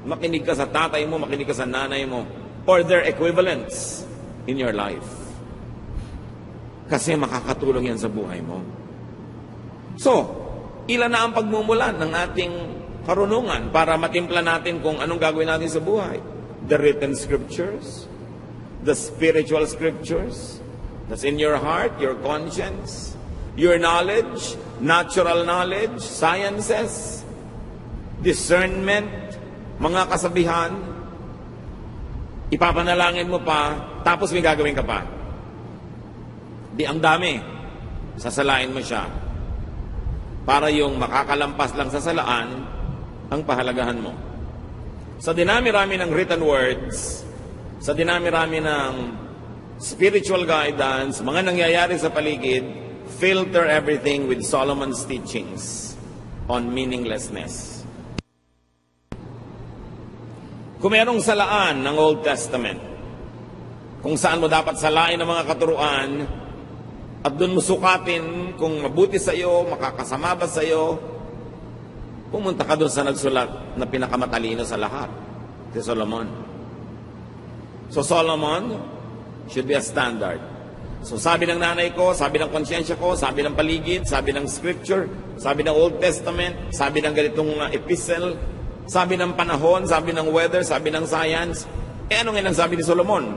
Makinig ka sa tatay mo, makinig ka sa nanay mo. or their equivalents in your life. Kasi makakatulong yan sa buhay mo. So, ilan na ang pagmumulan ng ating karunungan para matimpla natin kung anong gagawin natin sa buhay? The written scriptures, the spiritual scriptures, that's in your heart, your conscience, your knowledge, natural knowledge, sciences, discernment, mga kasabihan, ipapanalangin mo pa, tapos may gagawin ka pa. Di ang dami, sasalain mo siya. Para yung makakalampas lang sa salaan, ang pahalagahan mo. Sa dinami-rami ng written words, sa dinami-rami ng spiritual guidance, mga nangyayari sa paligid, filter everything with Solomon's teachings on meaninglessness. Kung merong salaan ng Old Testament, kung saan mo dapat salain ang mga katuruan, at doon mo sukatin kung mabuti sa iyo, makakasama ba sa iyo, pumunta ka doon sa nagsulat na pinakamatalino sa lahat, si Solomon. So Solomon should be a standard. So sabi ng nanay ko, sabi ng konsyensya ko, sabi ng paligid, sabi ng scripture, sabi ng Old Testament, sabi ng ganitong epistle, sabi ng panahon, sabi ng weather, sabi ng science, ano nga ang sabi ni Solomon?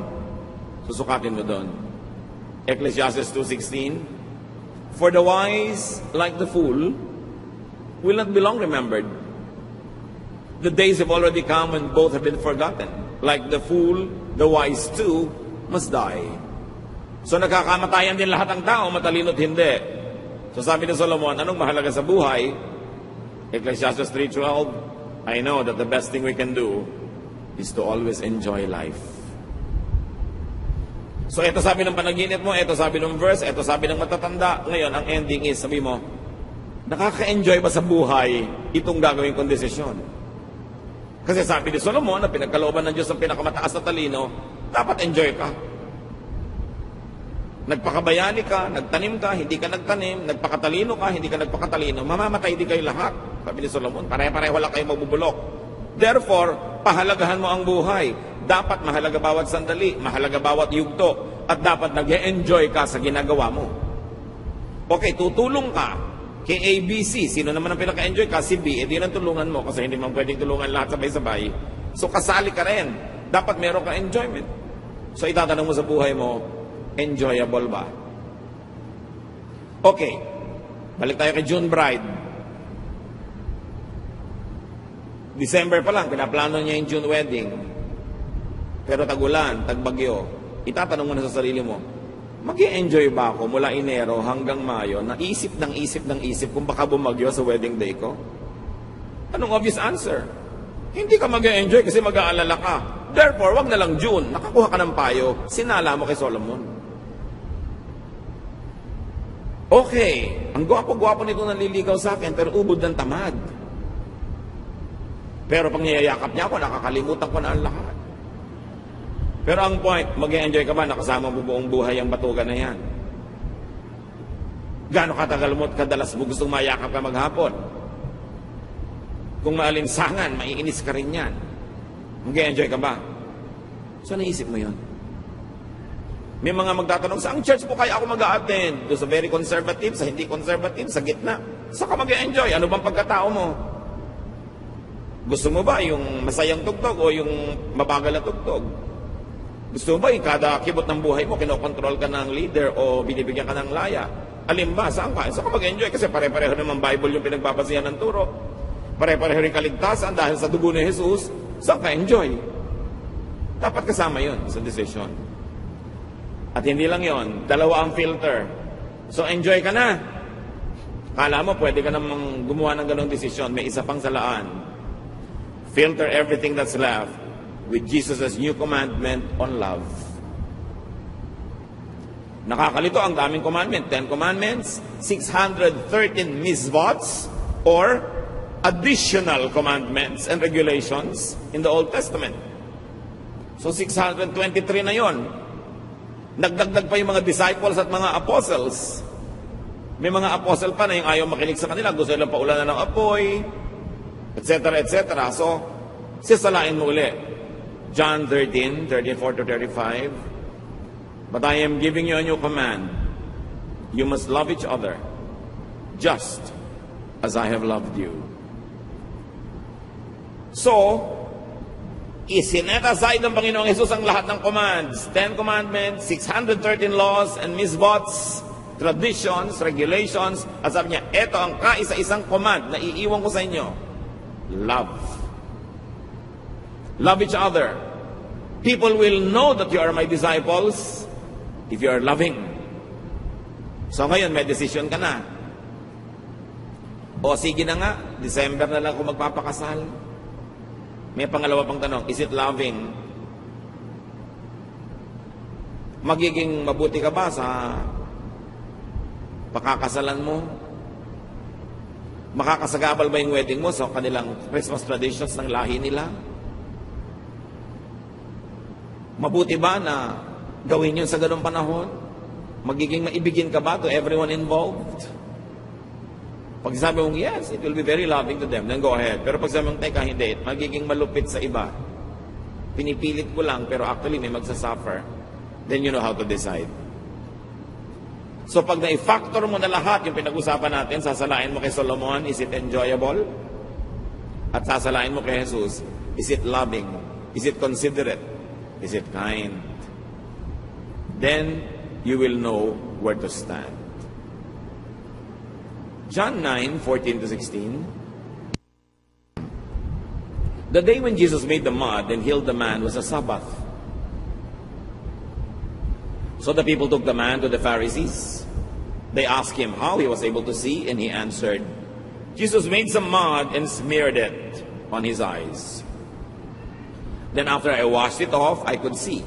Susukatin mo doon. Ecclesiastes 2:16, for the wise, like the fool, will not be long remembered. The days have already come when both have been forgotten. Like the fool, the wise too must die. So nagkakamatayan din lahat ng tao, matalino't hindi. So sabi ni Solomon, anong mahalaga sa buhay? Ecclesiastes 3:12, I know that the best thing we can do is to always enjoy life. So ito sabi ng panaginip mo, ito sabi ng verse, ito sabi ng matatanda. Ngayon, ang ending is, sabi mo, nakaka-enjoy ba sa buhay itong gagawin kong desisyon? Kasi sabi ni Solomon na pinagkalooban ng Diyos ang pinakamataas na talino, dapat enjoy ka. Nagpakabayani ka, nagtanim ka, hindi ka nagtanim, nagpakatalino ka, hindi ka nagpakatalino, mamamatay di kayo lahat. Sabi ni Solomon, pare-pareho lang kayo mabubulok. Therefore, pahalagahan mo ang buhay. Dapat mahalaga bawat sandali, mahalaga bawat yugto, at dapat nag-enjoy ka sa ginagawa mo. Okay, tutulong ka kay ABC. Sino naman ang pinaka-enjoy ka? Si B. Di lang tulungan mo kasi hindi man pwedeng tulungan lahat sabay-sabay. So kasali ka rin. Dapat meron ka enjoyment. So itatanong mo sa buhay mo, enjoyable ba? Okay, balik tayo kay June Bride. December pa lang, pinaplano niya yung June wedding. Pero tagulan, tagbagyo, itatanong mo na sa sarili mo, mag-i-enjoy ba ako mula Enero hanggang Mayo na isip kung baka bumagyo sa wedding day ko? Anong obvious answer? Hindi ka mag-i-enjoy kasi mag-aalala ka. Therefore, wag na lang June. Nakakuha ka ng payo, sinala mo kay Solomon. Okay, ang gwapo-gwapo nito nanliligaw sa akin pero ubod ng tamad. Pero pag niyayakap niya ako, nakakalimutan ko na ang lahat. Pero ang point, mag-enjoy ka ba nakasama mo buong buhay ang batugan na yan? Gano'ng katagal mo at kadalas mo gustong mayakap ka maghapon? Kung maalinsangan, maiinis ka rin yan. Mag-enjoy ka ba? So naisip mo yun? May mga magtatanong, saang church po kaya ako mag-a-attend? Doon sa very conservative, sa hindi conservative, sa gitna. Saan ka mag-enjoy? Ano bang pagkatao mo? Gusto mo ba yung masayang tugtog o yung mabagal na tugtog? Gusto mo ba yung kada kibot ng buhay mo, kinokontrol ka ng leader o binibigyan ka ng laya? Alin ba? Saan ka? Saan ka mag-enjoy? Kasi pare-pareho naman Bible yung pinagbabasihan ng turo. Pare-pareho rin kaligtasan dahil sa dugo ni Jesus. Saan ka enjoy? Dapat kasama yun sa decision. At hindi lang yon, dalawa ang filter. So enjoy ka na. Kala mo pwede ka namang gumawa ng ganong desisyon. May isa pang salaan. Filter everything that's left with Jesus' new commandment on love. Nakakalito ang daming commandment. 10 commandments, 613 misvots, or additional commandments and regulations in the Old Testament. So 623 na yon. Nagdagdag pa yung mga disciples at mga apostles. May mga apostle pa na yung ayaw makinig sa kanila. Gusto nilang paulanan ng apoy, etc., etc. So, sisalain mo ulit. John 13, 34 to 35. But I am giving you a new command. You must love each other, just as I have loved you. So, isinet aside ng Panginoong Jesus ang lahat ng commands. 10 commandments, 613 laws and misbots, traditions, regulations. At sabi niya, ito ang kaisa-isang command na iiwan ko sa inyo. Love. Love each other. People will know that you are my disciples if you are loving. So ngayon, may decision ka na. O sige na nga, December na lang ako magpapakasal. May pangalawa pang tanong, is it loving? Magiging mabuti ka ba sa pakakasalan mo? Makakasagabal ba yung wedding mo sa kanilang Christmas traditions ng lahi nila? Mabuti ba na gawin yun sa ganung panahon? Magiging maibigin ka ba to everyone involved? Pag sabi mong yes, it will be very loving to them, then go ahead. Pero pag sabi mong teka, hindi, magiging malupit sa iba. Pinipilit ko lang, pero actually may magsasuffer. Then you know how to decide. So pag na-factor mo na lahat yung pinag-usapan natin, sasalain mo kay Solomon, is it enjoyable? At sasalain mo kay Jesus, is it loving? Is it considerate? Is it kind? Then you will know where to stand. John 9:14 to 16. The day when Jesus made the mud and healed the man was a Sabbath. So the people took the man to the Pharisees. They asked him how he was able to see, and he answered, Jesus made some mud and smeared it on his eyes. Then after I washed it off, I could see.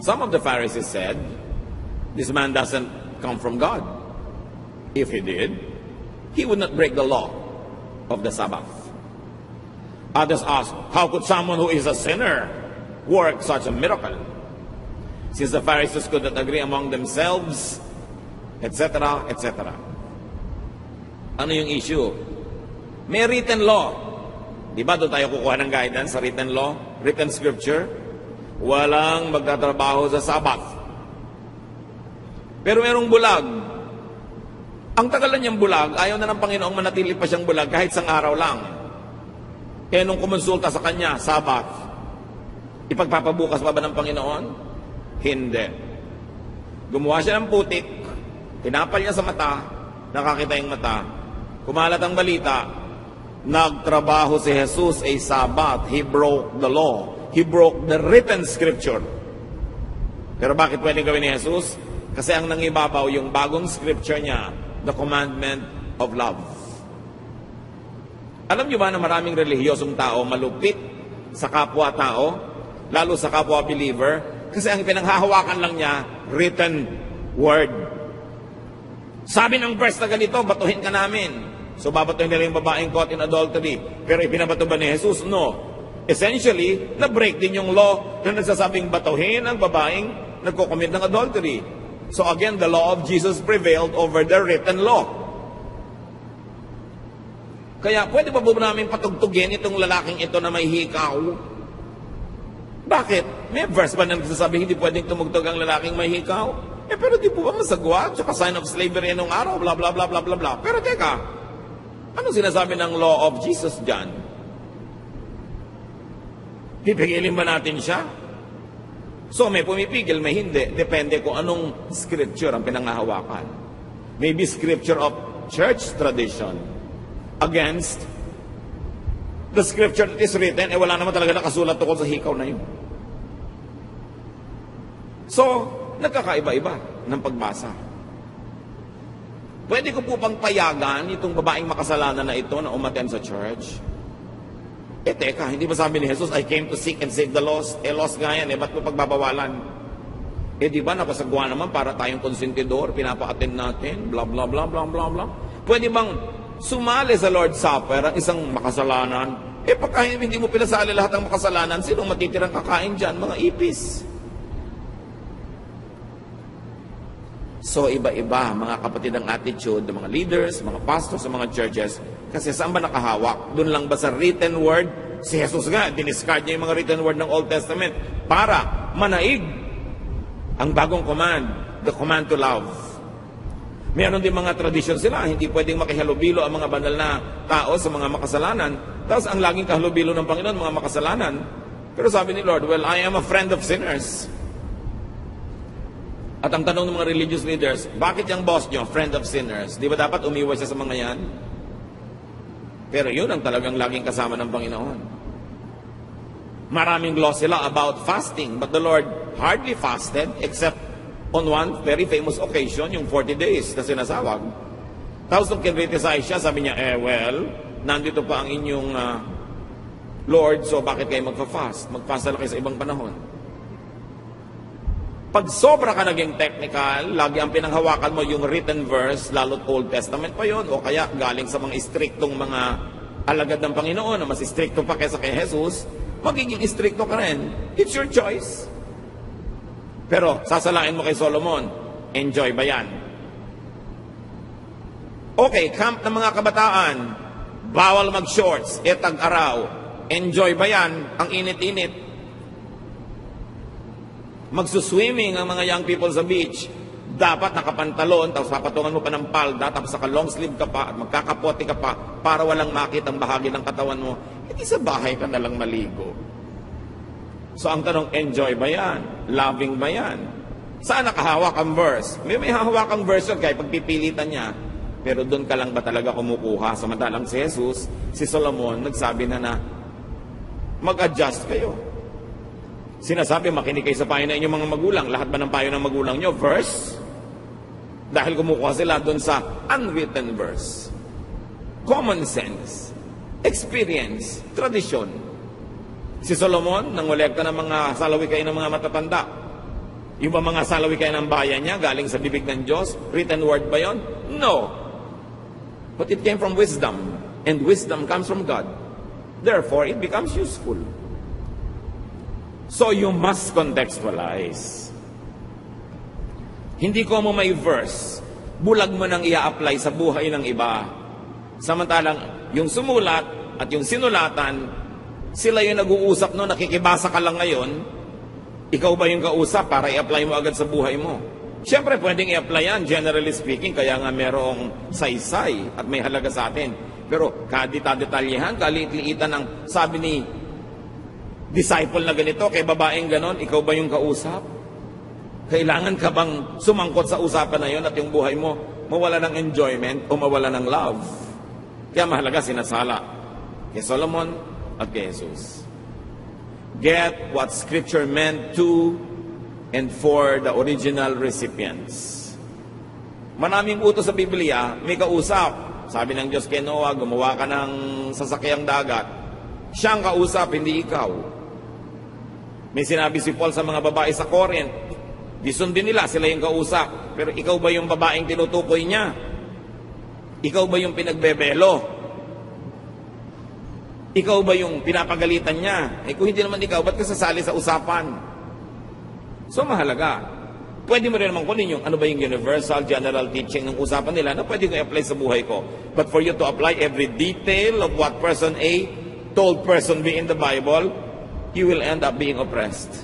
Some of the Pharisees said, this man doesn't come from God. If he did, he would not break the law of the Sabbath. Others asked, how could someone who is a sinner work such a miracle? Since the Pharisees could not agree among themselves, etc., etc. Ano yung issue? May written law. Di ba doon tayo kukuha ng guidance sa written law? Written scripture? Walang magtatrabaho sa Sabbath. Pero merong bulag. Ang tagal na niyang bulag, ayaw na ng Panginoong manatili pa siyang bulag kahit isang araw lang. Kaya nung kumonsulta sa kanya, Sabbath, ipagpapabukas pa ba ng Panginoon? Hindi. Gumawa siya ng putik, tinapal niya sa mata, nakakita yung mata, kumalat ang balita, nagtrabaho si Jesus a Sabbath. He broke the law. He broke the written scripture. Pero bakit pwedeng gawin ni Jesus? Kasi ang nangibabaw yung bagong scripture niya, the commandment of love. Alam niyo ba na maraming relihiyosong tao malupit sa kapwa-tao, lalo sa kapwa-believer, kasi ang pinanghahawakan lang niya, written word. Sabi ng verse na ganito, batuhin ka namin. So babatuhin nila yung babaeng caught in adultery. Pero ipinabato ba ni Jesus? No. Essentially, na-break din yung law na nagsasabing batuhin ang babaeng nagko-commit ng adultery. So again, the law of Jesus prevailed over the written law. Kaya pwede pa ba namin patugtugin itong lalaking ito na may hikaw? Bakit? May verse ba na nagsasabi hindi pwedeng tumugtog ang lalaking may hikaw? Pero di po ba masagwa? Tsaka sign of slavery nung araw, bla bla bla bla bla bla. Pero teka, ano sinasabi ng law of Jesus dyan? Pipigilin ba natin siya? So may pumipigil, may hindi. Depende kung anong scripture ang pinangahawakan. Maybe scripture of church tradition against the scripture that is written, wala naman talaga nakasulat tungkol sa hikaw na yun. So, nagkakaiba-iba ng pagbasa. Pwede ko po bang payagan itong babaeng makasalanan na ito na umattend sa church? Teka, hindi ba sabi ni Jesus, I came to seek and save the lost? Lost nga yan, ba't mo pagbabawalan? Di ba, napasagwa naman para tayong konsentidor, pinapa-attend natin, blah, blah, blah, blah, blah, blah. Pwede bang sumali sa Lord's Supper ang isang makasalanan? Pagka hindi mo pinasali lahat ng makasalanan, sinong matitirang kakain dyan? Mga ipis. So, iba-iba, mga kapatid, ang attitude ng mga leaders, mga pastors, sa mga churches. Kasi saan ba nakahawak? Doon lang ba sa written word Si Jesus nga, diniscard niya yung mga written word ng Old Testament para manaig ang bagong command, the command to love. Meron din mga tradisyon sila, hindi pwedeng makihalubilo ang mga banal na tao sa mga makasalanan. Tapos ang laging kahalubilo ng Panginoon, mga makasalanan. Pero sabi ni Lord, well, I am a friend of sinners. At ang tanong ng mga religious leaders, bakit yung boss nyo, friend of sinners? Di ba dapat umiwas siya sa mga yan? Pero yun ang talagang laging kasama ng Panginoon. Maraming law sila about fasting, but the Lord hardly fasted except on one very famous occasion, yung 40 days na sinasawag. Tapos nung kinriticize siya, sabi niya, well, nandito pa ang inyong Lord, so bakit kayo magfa-fast? Mag-fast na kayo sa ibang panahon. Pag sobra ka naging technical, lagi ang pinanghawakan mo yung written verse, lalo't Old Testament pa yon, o kaya galing sa mga istriktong mga alagad ng Panginoon, na mas istrikto pa kaysa kay Jesus, magiging istrikto ka rin. It's your choice. Pero sasalain mo kay Solomon, enjoy ba yan? Okay, camp ng mga kabataan, bawal mag-shorts, tag-araw, enjoy ba yan? Ang init-init. Magsuswimming ang mga young people sa beach, dapat nakapantalon, tapos papatungan mo pa ng palda, tapos saka long sleeve ka pa, at magkakapote ka pa, para walang makita ang bahagi ng katawan mo. Hindi sa bahay ka nalang maligo. So ang tanong, enjoy ba yan? Loving ba yan? Saan nakahawak ang verse? May hahawak ang verse yun, kaya pagpipilitan niya. Pero doon ka lang ba talaga kumukuha? Samantalang si Jesus, si Solomon, nagsabi na mag-adjust kayo. Sinasabi, makinig kayo sa payo ng inyong mga magulang. Lahat ba ng payo ng magulang nyo? Verse? Dahil kumukuha sila doon sa unwritten verse. Common sense, experience, tradisyon. Si Solomon, nangolekta ng mga salawikain ng mga matatanda. Yung ba mga salawikain ng bayan niya, galing sa bibig ng Diyos? Written word ba yon? No. But it came from wisdom. And wisdom comes from God. Therefore, it becomes useful. So you must contextualize. Hindi ko mo may verse, bulag mo nang i-apply sa buhay ng iba. Samantalang yung sumulat at yung sinulatan, sila yung nag-uusap no, nakikibasa ka lang ngayon, ikaw ba yung kausap para i-apply mo agad sa buhay mo? Siyempre, pwedeng i-apply yan, generally speaking, kaya nga merong saysay at may halaga sa atin. Pero kadita-detalyehan, kalit-liitan ng sabi ni disciple na ganito, kay babaeng ganon, ikaw ba yung kausap? Kailangan ka bang sumangkot sa usapan na yun at yung buhay mo mawala ng enjoyment o mawala ng love? Kaya mahalaga sinasala kay Solomon at kay Jesus. Get what Scripture meant to and for the original recipients. Maraming utos sa Biblia, may kausap. Sabi ng Diyos kay Noah, gumawa ka ng sasakyang dagat. Siyang kausap, hindi ikaw. May sinabi si Paul sa mga babae sa Corinth, di sundin nila, sila yung kausap. Pero ikaw ba yung babaeng tinutukoy niya? Ikaw ba yung pinagbebelo? Ikaw ba yung pinapagalitan niya? Kung hindi naman ikaw, ba't ka sasali sa usapan? So mahalaga. Pwede mo rin naman kunin yung ano ba yung universal general teaching ng usapan nila na pwede ko i-apply sa buhay ko. But for you to apply every detail of what person A told person B in the Bible, you will end up being oppressed.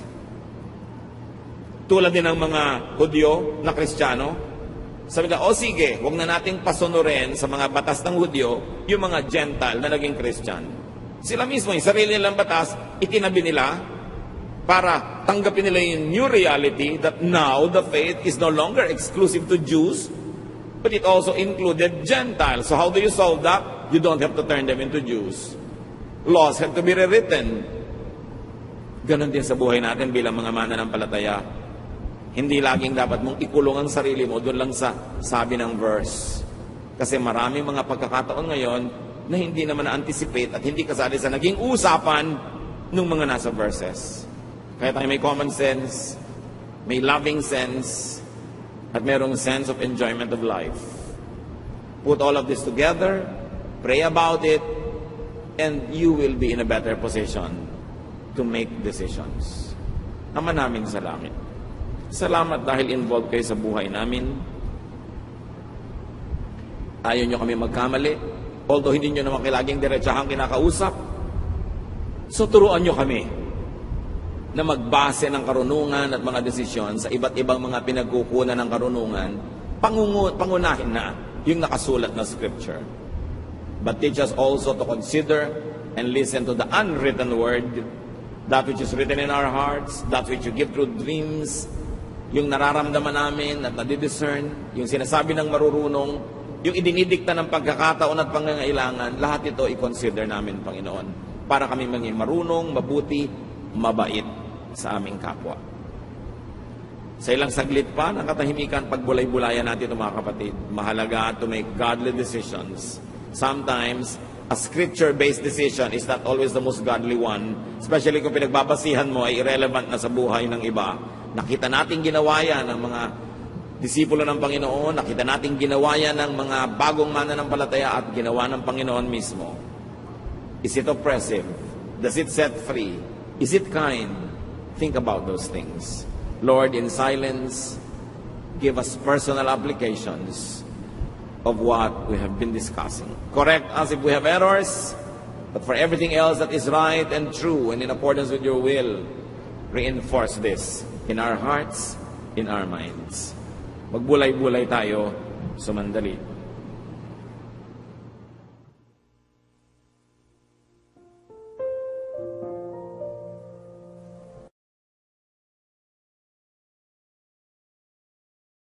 Tulad din ng mga Hudyo na Kristiyano, sabi na, sige, huwag na nating pasunurin sa mga batas ng Hudyo yung mga Gentile na naging Christian. Sila mismo, yung sarili nilang batas, itinabi nila para tanggapin nila yung new reality that now the faith is no longer exclusive to Jews, but it also included Gentiles. So how do you solve that? You don't have to turn them into Jews. Laws have to be rewritten. Ganon din sa buhay natin bilang mga mananampalataya. Hindi laging dapat mong ikulong ang sarili mo doon lang sa sabi ng verse. Kasi maraming mga pagkakataon ngayon na hindi naman na-anticipate at hindi kasali sa naging usapan ng mga nasa verses. Kaya tayo may common sense, may loving sense, at merong sense of enjoyment of life. Put all of this together, pray about it, and you will be in a better position to make decisions. Ama namin sa langit, salamat dahil involved kayo sa buhay namin. Ayaw nyo kami magkamali, although hindi nyo naman laging diretsahang kinakausap. So turuan nyo kami na magbase ng karunungan at mga desisyon sa iba't ibang mga pinagkukunan ng karunungan, pangunahin na yung nakasulat na scripture. But teach us also to consider and listen to the unwritten word, that which is written in our hearts, that which you give through dreams, yung nararamdaman namin at nadidiscern, yung sinasabi ng marurunong, yung idinidikta ng pagkakataon at pangangailangan, lahat ito i-consider namin, Panginoon, para kami maging marunong, mabuti, mabait sa aming kapwa. Sa ilang saglit pa ng katahimikan, pagbulay-bulayan natin ito, mga kapatid. Mahalaga to make godly decisions. Sometimes, a scripture-based decision is not always the most godly one, especially kung pinagbabasihan mo ay irrelevant na sa buhay ng iba. Nakita natin ginawa yan ng mga disipulo ng Panginoon, nakita natin ginawa yan ng mga bagong mananampalataya at ginawa ng Panginoon mismo. Is it oppressive? Does it set free? Is it kind? Think about those things. Lord, in silence, give us personal applications of what we have been discussing. Correct us if we have errors, but for everything else that is right and true and in accordance with your will, reinforce this in our hearts, in our minds. Magbulay-bulay tayo, sumandali.